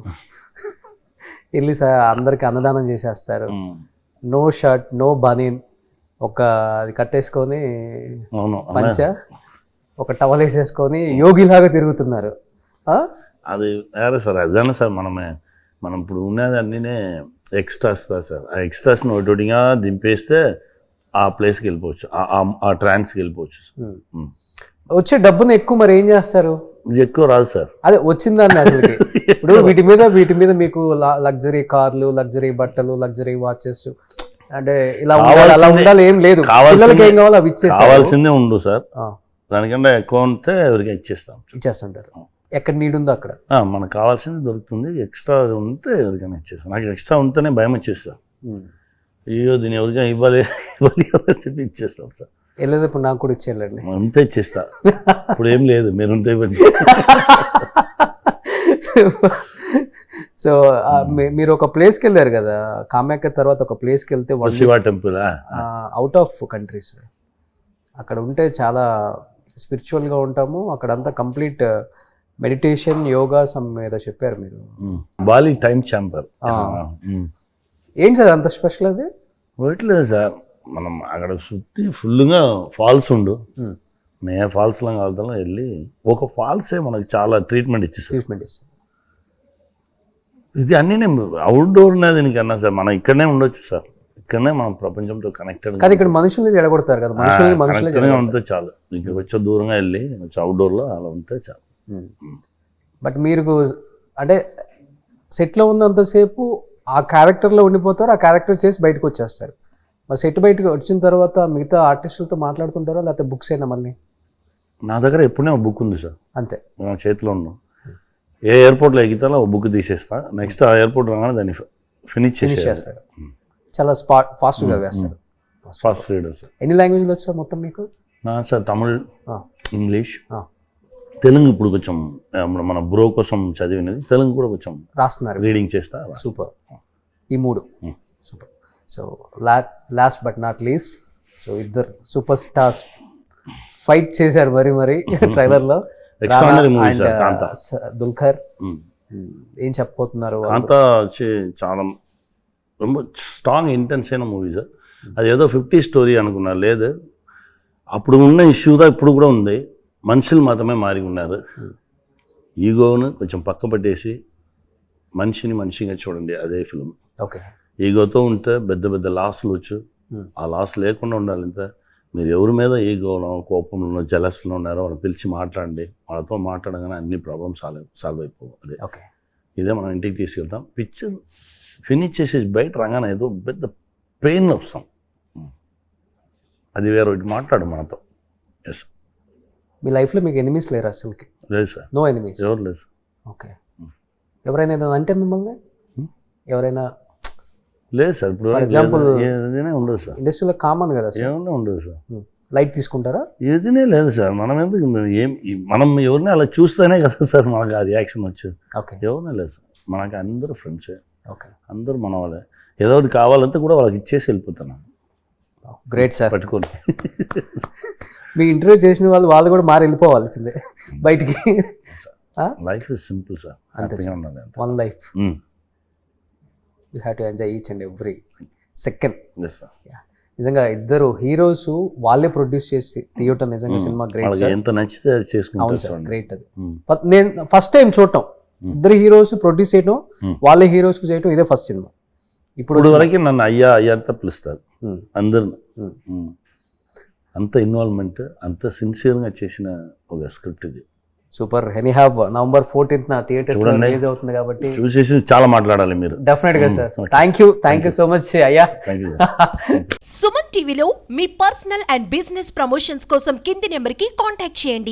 వెళ్ళి అందరికి అన్నదానం చేసేస్తారు, నో షర్ట్ నో బనీన్, ఒక అది కట్టేసుకొని పంచ ఒక టవల్ వేసేసుకొని యోగిలాగా తిరుగుతున్నారు. అది వేరే సార్, అదేనా సార్ మనం ఇప్పుడు ఉన్నది అన్నీనే ఎక్స్ట్రాస్ సార్. ఆ ఎక్స్ట్రాస్ని ఒకటిగా దింపేస్తే ఆ ప్లేస్కి వెళ్ళిపోవచ్చు, ఆ ట్రాన్స్కి వెళ్ళిపోవచ్చు. వచ్చే డబ్బుని ఎక్కువ మరి ఏం చేస్తారు? ఎక్కువ రాదు సార్, అదే వచ్చిందాన్ని అసలుకి. ఇప్పుడు వీటి మీద మీకు లగ్జరీ కార్లు, లగ్జరీ బట్టలు, లగ్జరీ వాచెస్, అంటే ఇలా ఉండాలి ఏం లేదు, పిల్లలకి ఏం కావాలో అవి కావాల్సిందే ఉండు సార్. దానికంటే ఎక్కువ ఉంటే ఎవరికి ఇచ్చేస్తుంటారు. ఎక్కడ నీడ్ ఉందో అక్కడ మనకు కావాల్సింది దొరుకుతుంది. ఎక్స్ట్రా ఉంటే ఎవరికైనా ఇచ్చేస్తాం. నాకు ఎక్స్ట్రా ఉంటేనే భయం వచ్చేస్తా, అయ్యో దీన్ని ఎవరికైనా ఇవ్వాలి చెప్పి ఇచ్చేస్తాం సార్. వెళ్ళేది ఇప్పుడు నాకు కూడా ఇచ్చేయాలండి, అంతే ఇచ్చేస్తా. ఇప్పుడు ఏం లేదు, మీరు ఉంటే ఇవ్వండి. సో మీరు ఒక ప్లేస్కి వెళ్ళారు కదా కామాఖ్య తర్వాత, ఒక ప్లేస్కి వెళ్తే Shiva temple out of countries, అక్కడ ఉంటే చాలా స్పిరిచువల్గా ఉంటాము. అక్కడంతా కంప్లీట్ మెడిటేషన్ యోగా సమ్ ఏదో చెప్పారు మీరు. Bali time chamber. ఏంటి సార్ అంత స్పెషల్ అది? పోయట్లేదు సార్, మనం అక్కడ చుట్టి ఫుల్గా ఫాల్స్ ఉండు, నే ఫాల్స్లో కాలుతాం వెళ్ళి ఒక ఫాల్సే మనకు చాలా ట్రీట్మెంట్ ఇస్తుంది. ఇది అన్నీ అవుట్డోర్ ఉన్నది దీనికన్నా సార్, మనం ఇక్కడనే ఉండొచ్చు సార్, ఇక్కడనే మనం ప్రపంచంతో కనెక్టెడ్. కానీ ఇక్కడ మనుషుల్ని జడగొడతారు కదా, మనుషుల్ని ఉంటే చాలు, ఇంకా కొంచెం దూరంగా వెళ్ళి కొంచెం అవుట్డోర్లో అలా ఉంటే చాలు. బట్ మీరు అంటే సెట్లో ఉన్నంతసేపు ఆ క్యారెక్టర్లో ఉండిపోతారు, ఆ క్యారెక్టర్ చేసి బయటకు వచ్చేస్తారు. మరి సెట్ బయటకు వచ్చిన తర్వాత మిగతా ఆర్టిస్టులతో మాట్లాడుతుంటారా, లేకపోతే బుక్స్ అయినా? మళ్ళీ నా దగ్గర ఎప్పుడైనా ఒక బుక్ ఉంది సార్, అంతే నా చేతిలో ఉన్నాం. ఏ ఎయిర్పోర్ట్లో ఎగితాలో ఒక బుక్ తీసేస్తా, నెక్స్ట్ ఆ ఎయిర్పోర్ట్ రాగానే దాన్ని ఫినిష్ చేస్తారు. చాలా ఫాస్ట్గా చదివేస్తారు, ఫాస్ట్ రీడర్ సార్. ఎన్ని లాంగ్వేజ్లు వచ్చారు మొత్తం మీకు? Sir Tamil, English, Telugu. ఇప్పుడు కొంచెం మన బ్రో కోసం చదివినది తెలుగు కూడా కొంచెం రాస్తున్నారు, రీడింగ్ చేస్తా. సూపర్, ఈ 3 super. So last but not least, so ఇద్దరు సూపర్ స్టార్స్ ఫైట్ చేశారు మరి ట్రైలర్లో, దుల్కర్. ఏం చెప్పబోతున్నారు? కాంతా వచ్చి చాలా ரொம்ப స్ట్రాంగ్ ఇంటెన్స్ అయిన మూవీ సార్. అది ఏదో 50 స్టోరీ అనుకున్నారు, లేదు అప్పుడు ఉన్న ఇష్యూదా ఇప్పుడు కూడా ఉంది. మనుషులు మాత్రమే మారి ఉన్నారు. ఈగోను కొంచెం పక్క పెట్టేసి మనిషిని మనిషిగా చూడండి, అదే ఫిల్మ్. ఓకే, ఈగోతో ఉంటే పెద్ద లాస్లు వచ్చు, ఆ లాస్ లేకుండా ఉండాలి. ఇంత మీరు ఎవరి మీద ఈగోలో, కోపంలో, జలస్లో ఉన్నారో వాళ్ళు పిలిచి మాట్లాడండి, వాళ్ళతో మాట్లాడగానే అన్ని ప్రాబ్లమ్స్ సాల్వ్ అయిపోవు. అదే ఇదే మనం ఇంటికి తీసుకెళ్తాం. పిక్చర్ ఫినిష్ చేసేసి బయట రాగానే ఏదో పెద్ద పెయిన్ వస్తాం, అది వేరే ఒకటి మాట్లాడు మనతో. ఎస్, మీ లైఫ్లో మీకు ఎనిమీస్ లేరు అసలుకి? లేదు సార్, నో ఎనిమీస్, ఎవరు లేదు సార్. ఓకే, ఎవరైనా ఏదైనా అంటే మిమ్మల్ని ఎవరైనా? లేదు సార్, ఇప్పుడు ఫర్ ఎగ్జాంపుల్ ఏదైనా ఉండదు సార్, ఇండస్ట్రీలో కామన్ కదా సార్, ఏమన్నా ఉండదు సార్. లైట్ తీసుకుంటారా? ఏదైనా లేదు సార్, మనం ఎందుకు మనం ఎవరిని అలా చూస్తేనే కదా సార్ మనకు ఆ రియాక్షన్ వచ్చేది. ఓకే, ఎవరినే లేదు సార్, మనకు అందరూ ఫ్రెండ్సే, ఓకే, అందరూ మన వాళ్ళే. ఏదో ఒకటి కావాలంటే కూడా వాళ్ళకి ఇచ్చేసి వెళ్ళిపోతున్నాను. Great sir. పట్టుకోండి, మీ ఇంటర్వ్యూ చేసిన వాళ్ళు కూడా మారి వెళ్ళిపోవాల్సిందే బయటికి. Life is simple sir, one life, you have to enjoy each and every second. నిజంగా ఇద్దరు హీరోస్ వాళ్ళే ప్రొడ్యూస్ చేసి తీయటం నిజంగా సినిమా గ్రేట్ వాళ్ళకి సార్. ఎంత నచ్చితే అది అవును చేసుకుంటారు సార్, చూడండి. గ్రేట్ అది. నేను ఫస్ట్ టైం చూడటం, ఇద్దరు హీరోస్ ప్రొడ్యూస్ చేయటం, వాళ్ళే హీరోస్ కు చేయటం, ఇదే ఫస్ట్ సినిమా. ఇప్పుడు ఇప్పుడు వరకు నన్ను అయ్యా అయ్యాతో పిలుస్తారు ఉమ్, అందరు. ఉమ్. అంత ఇన్వాల్వ్మెంట్, అంత సిన్సియర్గా చేసిన ఒక స్క్రిప్ట్ ఇది. Super. Anyhow November 14th theatres లో చూడండి. రిలీజ్ అవుతుంది కాబట్టి చూసేసి చాలా మాట్లాడాలి మీరు. డెఫినెట్ గా sir. Thank you so much అయ్యా. Thank you sir. సుమన్ టీవీలో మీ పర్సనల్ అండ్ బిజినెస్ ప్రమోషన్స్ కోసం కింది నెంబర్కి కాంటాక్ట్ చేయండి.